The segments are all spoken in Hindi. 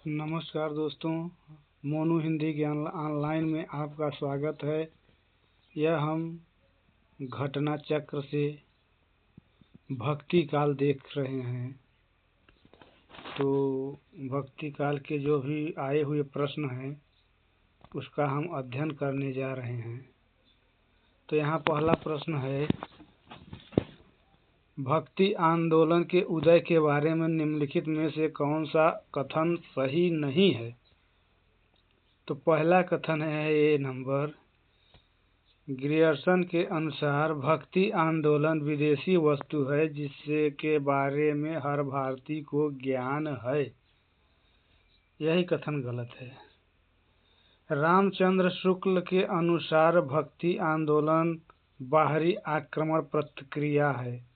नमस्कार दोस्तों, मोनू हिंदी ज्ञान ऑनलाइन में आपका स्वागत है। यह हम घटना चक्र से भक्ति काल देख रहे हैं। तो भक्ति काल के जो भी आए हुए प्रश्न हैं उसका हम अध्ययन करने जा रहे हैं। तो यहाँ पहला प्रश्न है, भक्ति आंदोलन के उदय के बारे में निम्नलिखित में से कौन सा कथन सही नहीं है? तो पहला कथन है ए नंबर, ग्रियर्सन के अनुसार भक्ति आंदोलन विदेशी वस्तु है जिससे के बारे में हर भारतीय को ज्ञान है। यही कथन गलत है। रामचंद्र शुक्ल के अनुसार भक्ति आंदोलन बाहरी आक्रमण प्रतिक्रिया है।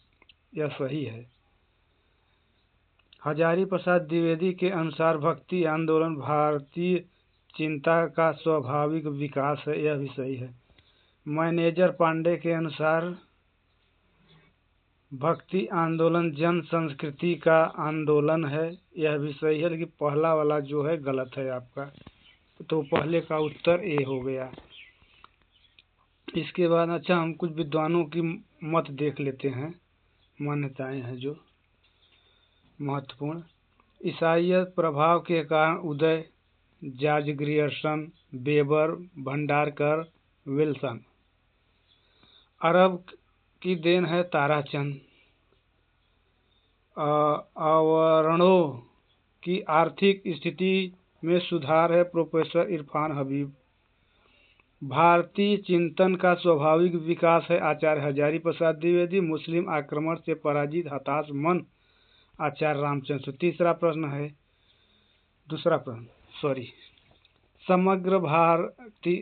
यह सही है। हजारी प्रसाद द्विवेदी के अनुसार भक्ति आंदोलन भारतीय चिंता का स्वाभाविक विकास है। यह भी सही है। मैनेजर पांडे के अनुसार भक्ति आंदोलन जन संस्कृति का आंदोलन है। यह भी सही है, लेकिन पहला वाला जो है गलत है आपका। तो पहले का उत्तर ए हो गया। इसके बाद अच्छा, हम कुछ विद्वानों की मत देख लेते हैं, मान्यताएं हैं जो महत्वपूर्ण। ईसाईयत प्रभाव के कारण उदय, George Grierson, Weber, Bhandarkar, Wilson. Arab की देन है ताराचंद। अवर्णों की आर्थिक स्थिति में सुधार है प्रोफेसर इरफान हबीब। भारतीय चिंतन का स्वाभाविक विकास है आचार्य हजारी प्रसाद द्विवेदी। मुस्लिम आक्रमण से पराजित हताश मन आचार्य रामचंद्र। दूसरा प्रश्न, समग्र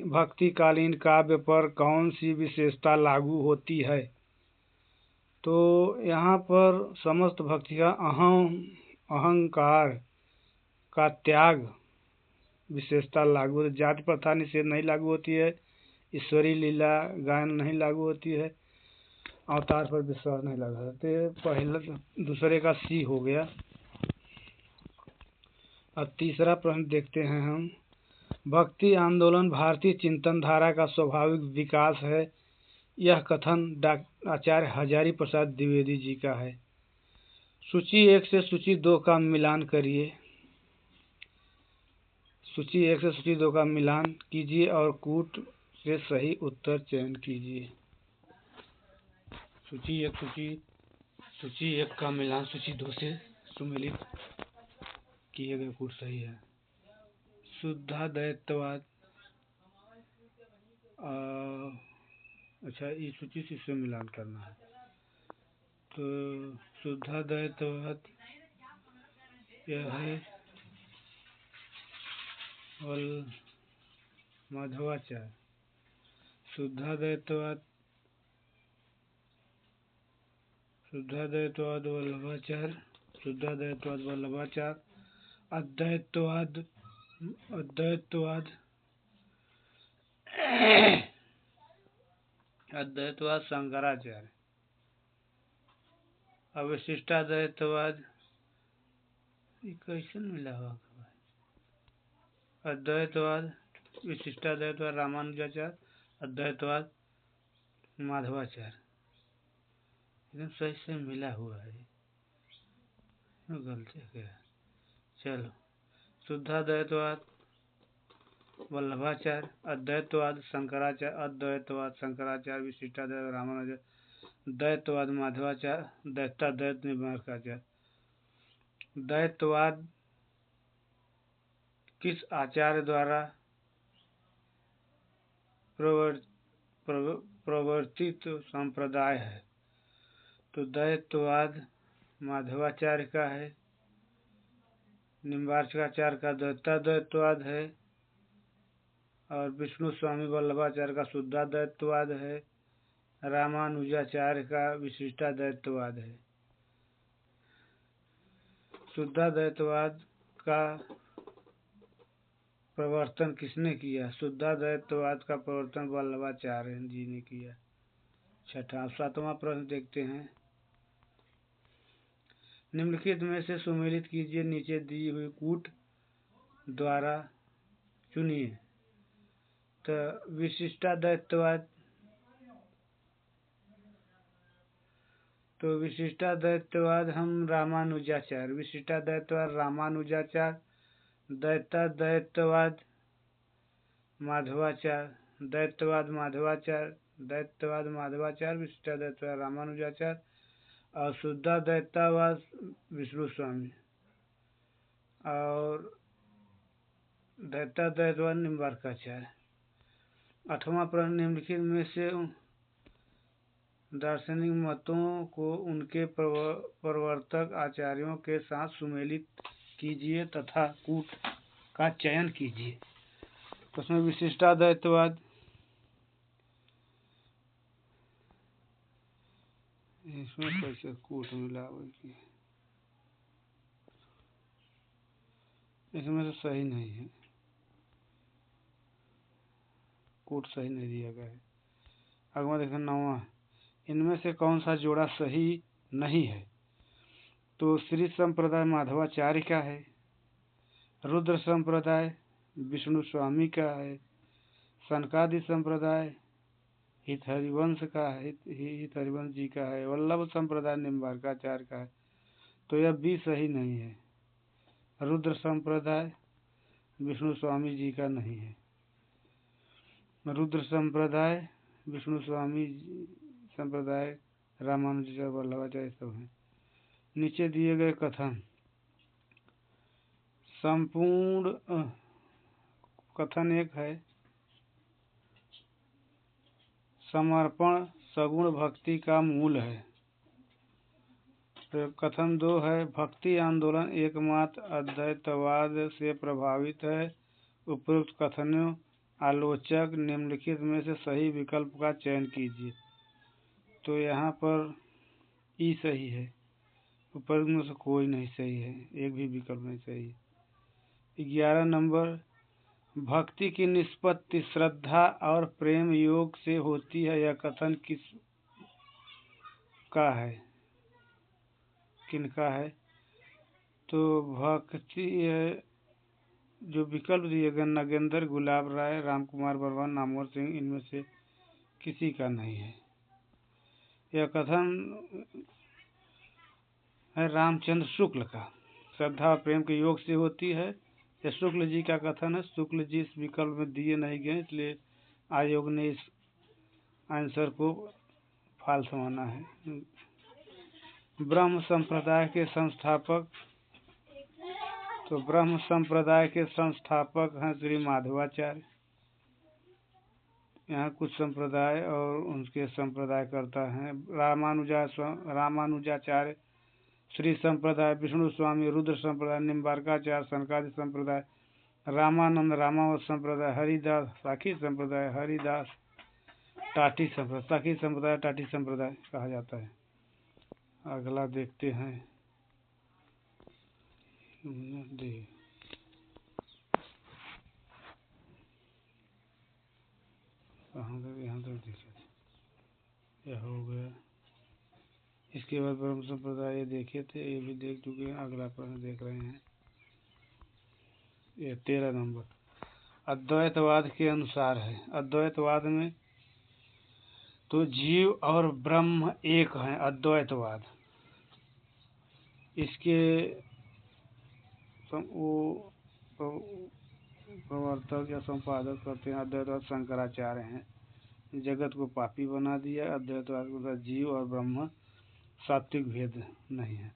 भक्तिकालीन काव्य पर कौन सी विशेषता लागू होती है? तो यहाँ पर समस्त भक्ति का अहंकार का त्याग विशेषता लागू होती है। जाति प्रथा निषेध नहीं लागू होती है। ईश्वरी लीला गायन नहीं लागू होती है। अवतार पर विश्वास नहीं लागू होता है। पहला दूसरे का सी हो गया। अब तीसरा प्रश्न देखते हैं हम। भक्ति आंदोलन भारतीय चिंतन धारा का स्वाभाविक विकास है। यह कथन आचार्य हजारी प्रसाद द्विवेदी जी का है। सूची 1 से सूची 2 का मिलान करिए। सूची 1 से सूची 2 का मिलान कीजिए और कूट से सही उत्तर चयन कीजिए। सूची 1 का मिलान सूची 2 से सुमेलित किए गए कूट सही है। शुद्धाद्वैतवाद, अच्छा इस सूची से इससे मिलान करना है। तो शुद्धाद्वैतवाद यह है और माधवाचार्य। शुद्धाद्वैतवाद वल्लभाचार्य। अद्वैतवाद शंकराचार्य। अविशिष्टाद्वैतवाद कैसे मिला हुआ? अद्वैतवाद, विशिष्टाद्वैतवाद रामानुजाचार्य, अद्वैतवाद माधवाचार्य। एकदम सही से मिला हुआ है, गलती क्या? चलो, शुद्धाद्वैतवाद वल्लभाचार्य, अद्वैतवाद शंकराचार्य, विशिष्टाद्वैत रामानुजाचार्य, द्वैतवाद माधवाचार्य, दैत्याद्वैत निम्बार्काचार्य। द्वैतवाद किस आचार्य द्वारा प्रवर्तित संप्रदाय है? तो द्वैतवाद माधवाचार्य का है। निम्बार्काचार्य का द्वैताद्वैतवाद है और विष्णु स्वामी वल्लभाचार्य का शुद्धाद्वैतवाद है। रामानुजाचार्य का विशिष्टाद्वैतवाद है। शुद्धाद्वैतवाद का प्रवर्तन किसने किया? शुद्धाद्वैतवाद का प्रवर्तन वल्लभाचार्य जी ने किया। छठा 7वां प्रश्न देखते हैं। निम्नलिखित में से सुमेलित कीजिए नीचे दी हुई कूट द्वारा चुनिए। तो विशिष्टाद्वैतवाद हम रामानुजाचार्य, विशिष्टाद्वैतवाद रामानुजाचार्य, द्वैताद्वैतवाद माधवाचार्य, द्वैतवाद माधवाचार्य, विशिष्टाद्वैतवाद रामानुजाचार्य और शुद्धाद्वैतवाद विष्णु स्वामी और द्वैताद्वैतवाद निम्बार्काचार्य। 8वां प्रश्न, निम्नलिखित में से दार्शनिक मतों को उनके प्रवर्तक आचार्यों के साथ सुमेलित कीजिए तथा कूट का चयन कीजिए। तो उसमें विशिष्टाद्वैतवाद, इसमें कैसे कूट मिला, इसमें तो सही नहीं है, कूट सही नहीं दिया गया है। अगला देखो 9वां, इनमें से कौन सा जोड़ा सही नहीं है? तो श्री संप्रदाय माधवाचार्य का है, रुद्र संप्रदाय विष्णु स्वामी का है, सनकादि संप्रदाय हितहरिवंश का है, हितहरिवंश जी का है, वल्लभ संप्रदाय निम्बार्काचार्य का है। तो यह भी सही नहीं है, रुद्र संप्रदाय विष्णु स्वामी जी का नहीं है। रुद्र संप्रदाय विष्णु स्वामी संप्रदाय रामानुजाचार्य वल्लभाचार्य सब हैं। नीचे दिए गए कथन, संपूर्ण कथन एक है, समर्पण सगुण भक्ति का मूल है। तो कथन 2 है, भक्ति आंदोलन एकमात्र अद्वैतवाद से प्रभावित है। उपरोक्त कथनों आलोचक निम्नलिखित में से सही विकल्प का चयन कीजिए। तो यहाँ पर ई सही है, उपरोक्त में से कोई नहीं सही है, एक भी विकल्प नहीं सही है। 11 नंबर, भक्ति की निष्पत्ति श्रद्धा और प्रेम योग से होती है, यह कथन किस का है, किनका है? तो भक्ति जो विकल्प दिए गए नगेंद्र, गुलाब राय, रामकुमार वर्मा, नामवर सिंह, इनमें से किसी का नहीं है। यह कथन है रामचंद्र शुक्ल का, श्रद्धा और प्रेम के योग से होती है। यह शुक्ल जी का कथन है। शुक्ल जी इस विकल्प में दिए नहीं गए, इसलिए आयोग ने इस आंसर को फाल्स माना है। ब्रह्म संप्रदाय के संस्थापक, तो ब्रह्म संप्रदाय के संस्थापक हैं श्री माधवाचार्य। यहाँ कुछ संप्रदाय और उनके संप्रदायकर्ता हैं, रामानुजाचार्य, श्री संप्रदाय, विष्णु स्वामी, रुद्र संप्रदाय, निम्बार्काचार्य, सनकादि संप्रदाय, रामानंद, रामावत संप्रदाय, हरिदास, साखी संप्रदाय, हरिदास, टाटी संप्रदाय, साखी संप्रदाय, टाटी संप्रदाय कहा जाता है। अगला देखते हैं, यहाँ तक देखे, यह हो गया। इसके बाद ब्रह्म संप्रदाय देखे थे, ये भी देख चुके हैं। अगला प्रश्न देख रहे हैं, ये 13 नंबर, अद्वैतवाद के अनुसार है। अद्वैतवाद में तो जीव और ब्रह्म एक हैं, अद्वैतवाद। इसके वो प्रवर्तक या संपादक करते हैं अद्वैतवाद शंकराचार्य हैं। जगत को पापी बना दिया। अद्वैतवाद के जीव और ब्रह्म सात्विक भेद नहीं है।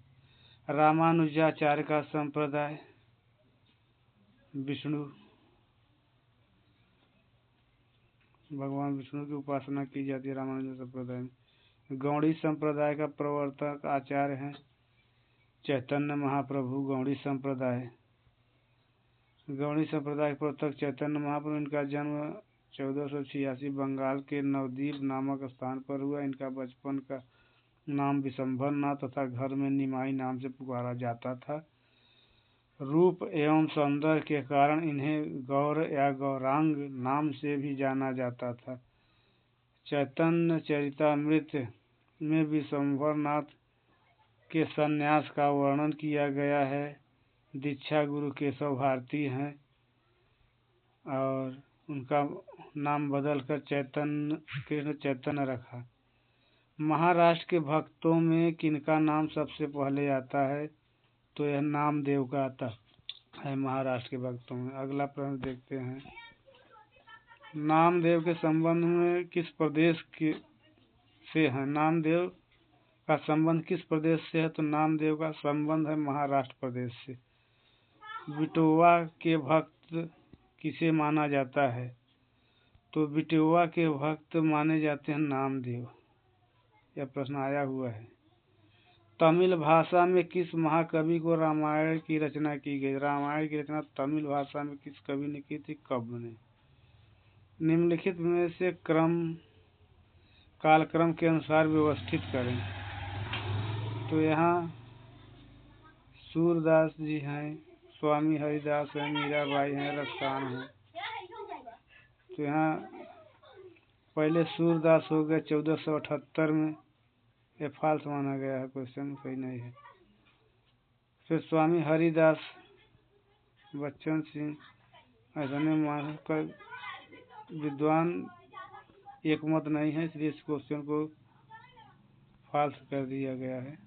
रामानुजाचार्य का संप्रदाय विष्णु, भगवान विष्णु की उपासना की जाती है रामानुज संप्रदाय में। गौड़ी संप्रदाय का प्रवर्तक आचार्य हैं चैतन्य महाप्रभु। गौड़ी संप्रदाय के प्रवर्तक चैतन्य महाप्रभु। इनका जन्म 1486 बंगाल के नवद्वीप नामक स्थान पर हुआ। इनका बचपन का नाम विशंभर नाथ तथा घर में निमाई नाम से पुकारा जाता था। रूप एवं सौंदर्य के कारण इन्हें गौर या गौरांग नाम से भी जाना जाता था। चैतन्य चरितामृत में विशंभर नाथ के संन्यास का वर्णन किया गया है। दीक्षा गुरु केशव भारती हैं। और उनका नाम बदल कर चैतन्य, कृष्ण चैतन्य रखा। महाराष्ट्र के भक्तों में किनका नाम सबसे पहले आता है? तो यह नामदेव का आता है महाराष्ट्र के भक्तों में। अगला प्रश्न देखते हैं, नामदेव के संबंध में किस प्रदेश के से है? नामदेव का संबंध किस प्रदेश से है? तो नामदेव का संबंध है महाराष्ट्र प्रदेश से। विठोबा के भक्त किसे माना जाता है? तो विठोबा के भक्त माने जाते हैं नामदेव। यह प्रश्न आया हुआ है। तमिल भाषा में किस महाकवि को रामायण की रचना की गई? रामायण की रचना तमिल भाषा में किस कवि ने की थी? कब ने? निम्नलिखित में से कालक्रम के अनुसार व्यवस्थित करें। तो यहाँ सूरदास जी हैं, स्वामी हरिदास हैं, मीराबाई हैं, रसखान हैं। तो यहाँ पहले सूरदास हो गए 1478 में, ये फाल्स माना गया है, क्वेश्चन सही नहीं है। फिर स्वामी हरिदास, बच्चन सिंह, ऐसा नहीं मानकर विद्वान एकमत नहीं है, इसलिए इस क्वेश्चन को फाल्स कर दिया गया है।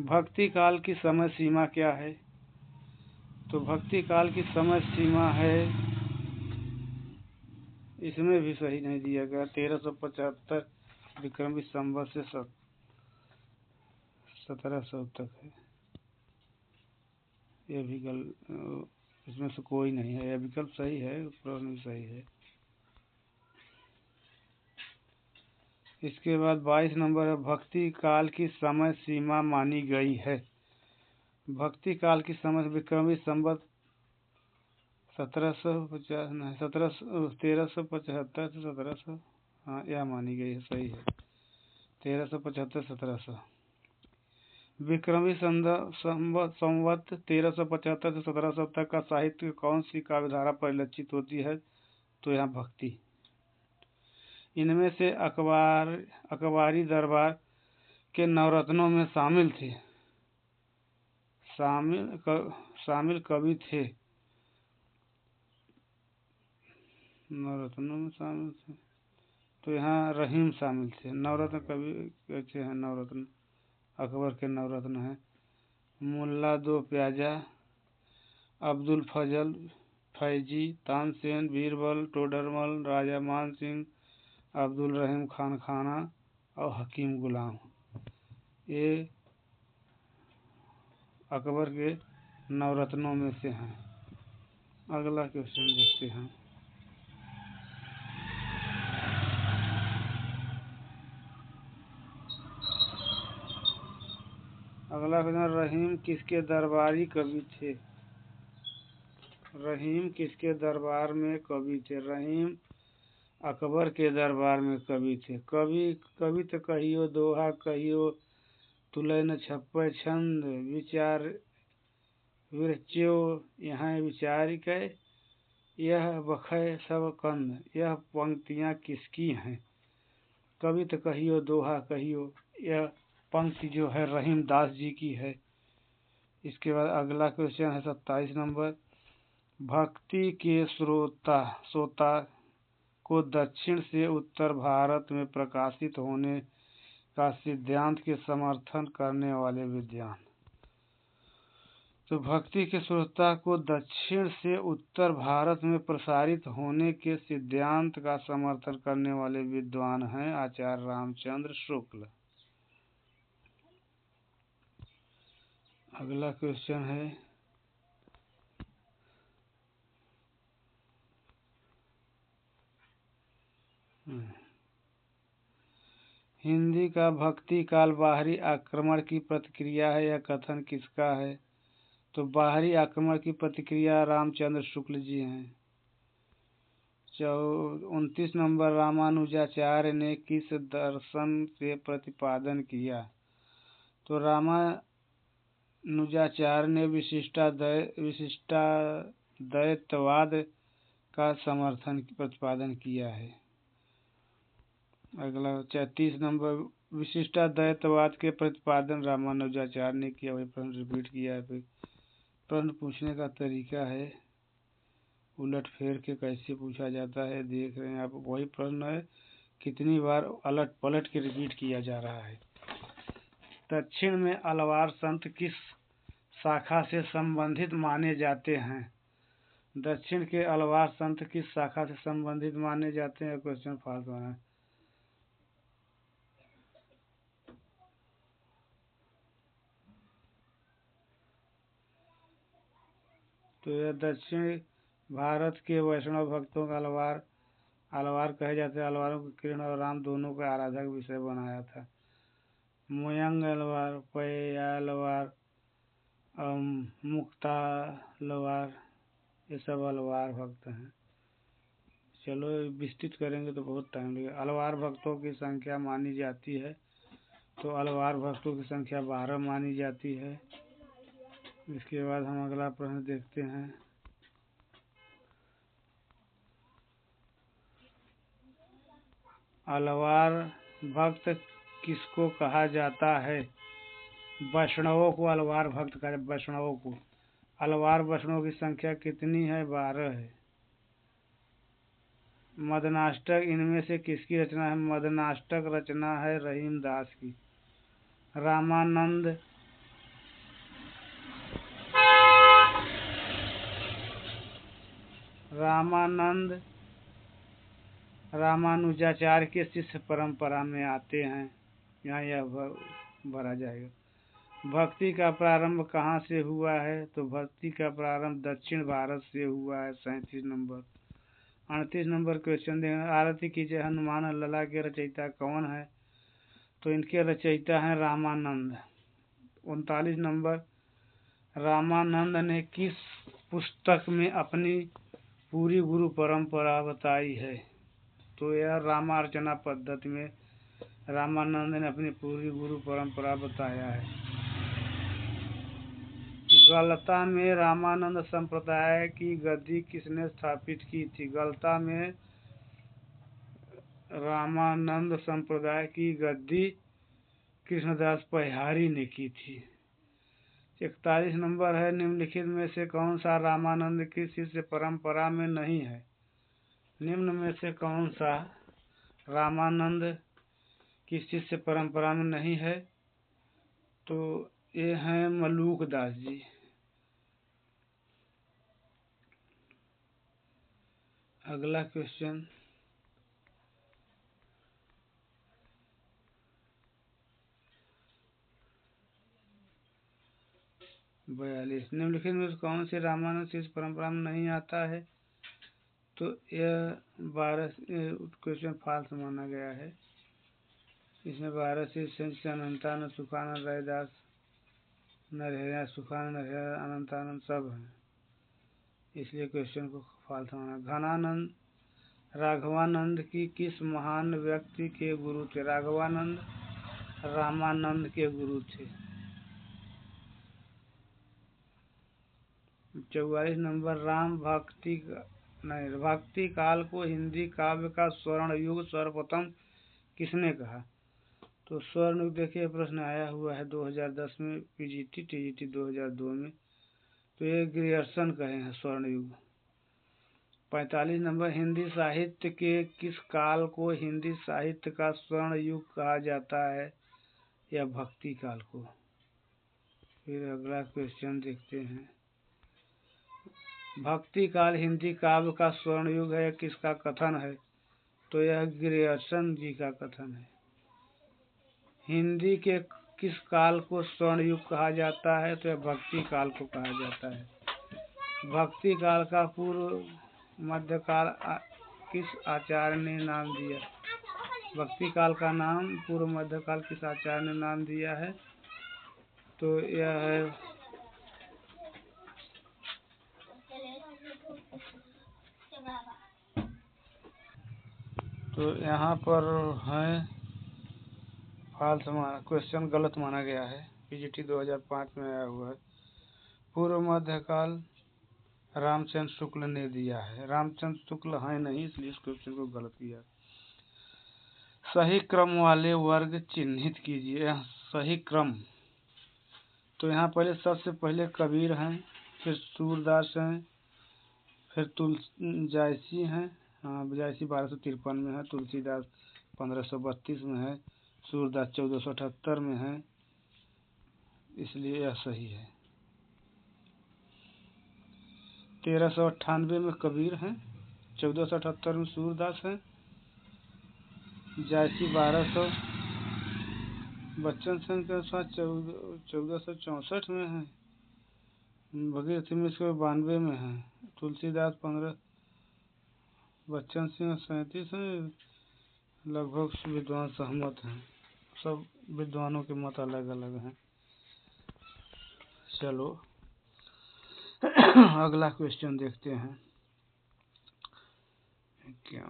भक्ति काल की समय सीमा क्या है? तो भक्ति काल की समय सीमा है, इसमें भी सही नहीं दिया गया, 1375 विक्रमी संवत से 1700 तक है। यह विकल्प इसमें से कोई नहीं है, यह विकल्प सही है, प्रश्न भी सही है। इसके बाद 22 नंबर है, भक्ति काल की समय सीमा मानी गई है। भक्ति काल की समय विक्रमी संवत 1375 नहीं 1375 से 1700, हाँ यह मानी गई है, सही है, 1375 1700। विक्रमी संवत 1375 से 1700 तक का साहित्य कौन सी काव्यधारा परिलक्षित होती है? तो यहाँ भक्ति। इनमें से अकबारी दरबार के नवरत्नों में शामिल कवि थे, नवरत्नों में शामिल थे, तो यहाँ रहीम शामिल थे। नवरत्न कवि कैसे हैं? नवरत्न अकबर के नवरत्न हैं, मुल्ला दो प्याजा, अब्दुल फजल फैजी, तानसेन, बीरबल, टोडरमल, राजा मान सिंह, अब्दुल रहीम खान खाना और हकीम गुलाम, ये अकबर के नवरत्नों में से हैं। अगला क्वेश्चन देखते हैं, अगला क्वेश्चन, रहीम किसके दरबारी कवि थे? रहीम किसके दरबार में कवि थे? रहीम अकबर के दरबार में कवि थे। कवि तो कहियो, दोहा कहियो, तुलय न छप्पय छंद, विचार विरच्यो यहाँ विचार कै, यह बखय सब कंद, यह पंक्तियाँ किसकी हैं? कवि तो कहियो, दोहा कहियो, यह पंक्ति जो है रहीम दास जी की है। इसके बाद अगला क्वेश्चन है 27 नंबर, भक्ति के श्रोता को दक्षिण से उत्तर भारत में प्रकाशित होने का सिद्धांत के समर्थन करने वाले विद्वान। तो भक्ति के श्रोता को दक्षिण से उत्तर भारत में प्रसारित होने के सिद्धांत का समर्थन करने वाले विद्वान हैं आचार्य रामचंद्र शुक्ल। अगला क्वेश्चन है हिंदी का भक्ति काल बाहरी आक्रमण की प्रतिक्रिया है, यह कथन किसका है? तो बाहरी आक्रमण की प्रतिक्रिया रामचंद्र शुक्ल जी हैं। 29 नंबर, रामानुजाचार्य ने किस दर्शन से प्रतिपादन किया? तो रामानुजाचार्य ने विशिष्टाद्वैतवाद का प्रतिपादन किया है। अगला 33 नंबर, विशिष्टाद्वैतवाद के प्रतिपादन रामानुजाचार्य ने किया। वही प्रश्न रिपीट किया है। प्रश्न पूछने का तरीका है, उलट फेर के कैसे पूछा जाता है, देख रहे हैं आप। वही प्रश्न है, कितनी बार अलट पलट के रिपीट किया जा रहा है। दक्षिण में अलवार संत किस शाखा से संबंधित माने जाते हैं? दक्षिण के अलवार संत किस शाखा से संबंधित माने जाते हैं? क्वेश्चन फाल्स होना है। तो यह दक्षिण भारत के वैष्णव भक्तों का अलवार कहे जाते हैं। अलवारों को कृष्ण और राम दोनों का आराधक विषय बनाया था। मोयंग अलवार, पय्या अलवार, मुक्ता अलवार, ये सब अलवार भक्त हैं। चलो विस्तृत करेंगे तो बहुत टाइम लगेगा। अलवार भक्तों की संख्या मानी जाती है, तो अलवार भक्तों की संख्या 12 मानी जाती है। इसके बाद हम अगला प्रश्न देखते हैं। अलवार भक्त किसको कहा जाता है? वैष्णवों को अलवार भक्त कहा, वैष्णवों को। अलवार वैष्णवों की संख्या कितनी है? 12 है। मदनाष्टक इनमें से किसकी रचना है? मदनाष्टक रचना है रहीम दास की। रामानंद रामानुजाचार्य के शिष्य परंपरा में आते हैं। यहाँ यह भरा जाएगा। भक्ति का प्रारंभ कहाँ से हुआ है? तो भक्ति का प्रारंभ दक्षिण भारत से हुआ है। 37 नंबर। 38 नंबर क्वेश्चन देना। आरती कीजिए हनुमान लला के रचयिता कौन है? तो इनके रचयिता हैं रामानंद। 39 नंबर, रामानंद ने किस पुस्तक में अपनी पूरी गुरु परंपरा बताई है? तो यह रामार्चना पद्धति में रामानंद ने अपनी पूरी गुरु परंपरा बताया है। गलता में रामानंद संप्रदाय की गद्दी किसने स्थापित की थी? गलता में रामानंद संप्रदाय की गद्दी कृष्णदास पहियारी ने की थी। 41 नंबर है, निम्नलिखित में से कौन सा रामानंद की शिष्य परंपरा में नहीं है? निम्न में से कौन सा रामानंद की शिष्य परंपरा में नहीं है? तो ये हैं मलूक दास जी। अगला क्वेश्चन, बयालीस, निम्नलिखित में कौन से रामानंद शिष्य परंपरा में नहीं आता है? तो यह 12 क्वेश्चन फाल्स माना गया है। इसमें 12 शिष्य अनंतानंद, सुखानंद, रैदास, नरहरिया, सुखानंद, नरहरिया, अनंतानंद सब हैं, इसलिए क्वेश्चन को फाल्स माना। घनानंद राघवानंद की किस महान व्यक्ति के गुरु थे? राघवानंद रामानंद के गुरु थे। 44 नंबर, भक्ति काल को हिंदी काव्य का स्वर्ण युग सर्वप्रथम किसने कहा? तो स्वर्ण युग देखिए प्रश्न आया हुआ है 2010 में, पीजीटी टीजीटी 2002 में, तो ये ग्रियर्सन कहे हैं स्वर्ण युग। 45 नंबर, हिंदी साहित्य के किस काल को हिंदी साहित्य का स्वर्ण युग कहा जाता है? या भक्ति काल को। फिर अगला क्वेश्चन देखते हैं। भक्ति काल हिंदी काव्य का स्वर्ण युग है, किसका कथन है? तो यह ग्रियर्सन जी का कथन है। हिंदी के किस काल को स्वर्ण युग कहा जाता है? तो यह भक्ति काल को कहा जाता है। भक्ति काल का पूर्व मध्यकाल किस आचार्य ने नाम दिया? भक्ति काल का नाम पूर्व मध्यकाल किस आचार्य ने नाम दिया है? तो यह है तो यहाँ पर है फाल्स माना, क्वेश्चन गलत माना गया है। पीजीटी 2005 में आया हुआ है। पूर्व मध्यकाल रामचंद्र शुक्ल ने दिया है। रामचंद्र शुक्ल है नहीं, इसलिए इस क्वेश्चन को गलत किया। सही क्रम वाले वर्ग चिन्हित कीजिए। सही क्रम, तो यहाँ पहले सबसे पहले कबीर हैं, फिर सूरदास हैं, फिर जायसी हैं, हाँ जायसी 1253 में है, तुलसीदास 1532 में है, सूरदास 1478 में है, इसलिए यह सही है। 1398 में कबीर हैं, 1478 में सूरदास हैं, जायसी 1200 बच्चन सिंह के अनुसार 1464 में है, भगीरथ मिश्र 92 में है, तुलसीदास 15, बच्चन सिंह 37 हैं। लगभग विद्वान सहमत हैं, सब विद्वानों के मत अलग अलग हैं। चलो अगला क्वेश्चन देखते हैं, क्या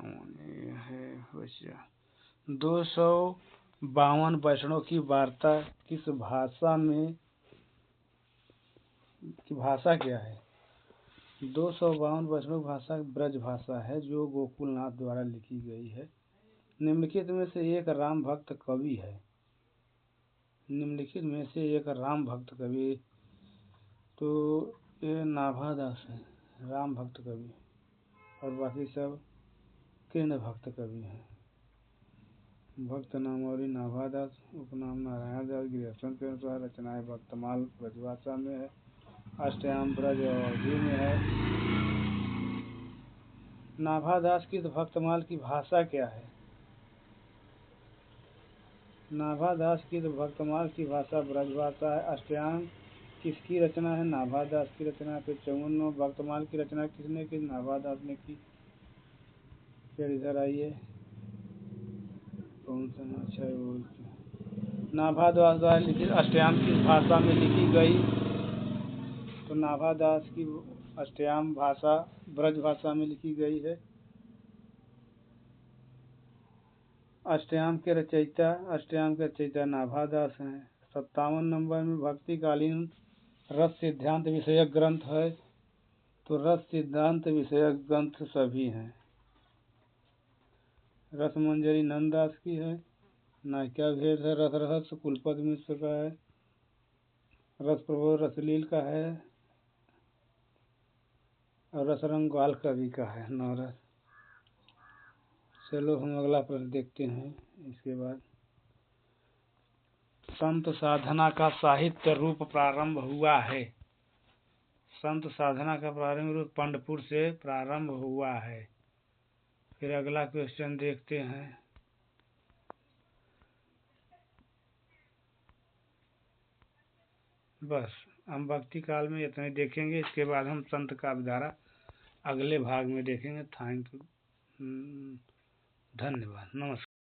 है बच्चा। 252 वैष्णव की वार्ता किस भाषा में, की भाषा क्या है? 252 वैष्णव भाषा ब्रज भाषा है जो गोकुलनाथ द्वारा लिखी गई है। निम्नलिखित में से एक राम भक्त कवि है, निम्नलिखित में से एक राम भक्त कवि, तो ये नाभादास है राम भक्त कवि, और बाकी सब कृष्ण भक्त कवि हैं। भक्त नामावली नाभादास, उपनाम नारायण दास, गृहस्थों के अनुसार रचनाएं भक्तमाल ब्रजभाषा में है, अष्टयाम ब्रज अवधि में है। नाभादास की भक्तमाल की भाषा क्या है? नाभादास की भक्तमाल की भाषा ब्रजभाषा है। अष्टयाम किसकी रचना है? नाभादास की रचना। फिर 54 भक्तमाल की रचना किसने की? नाभादास ने की। फिर इधर आइए, कौन सा अच्छा है वो, नाभादास द्वारा लिखित अष्टयाम किस भाषा में लिखी गई? तो नाभादास की अष्टयाम भाषा ब्रज भाषा में लिखी गई है। अष्टयाम के रचयिता नाभादास हैं। 57 नंबर में भक्तिकालीन रस सिद्धांत विषयक ग्रंथ है, तो रस सिद्धांत विषयक ग्रंथ सभी हैं। रस मंजरी नंददास की है, नायिका भेद है, रस रहस्य कुलपति मिश्र का है, रस प्रबोध रसलील का है, और रसरंग ग्वाल कवि का है, नवरस। चलो हम अगला प्रश्न देखते हैं इसके बाद। संत साधना का साहित्य रूप प्रारंभ हुआ है। संत साधना का प्रारंभ रूप पंढरपुर से प्रारंभ हुआ है। फिर अगला क्वेश्चन देखते हैं। बस हम भक्ति काल में इतने देखेंगे, इसके बाद हम संत काव्यधारा अगले भाग में देखेंगे। थैंक यू, धन्यवाद, नमस्कार।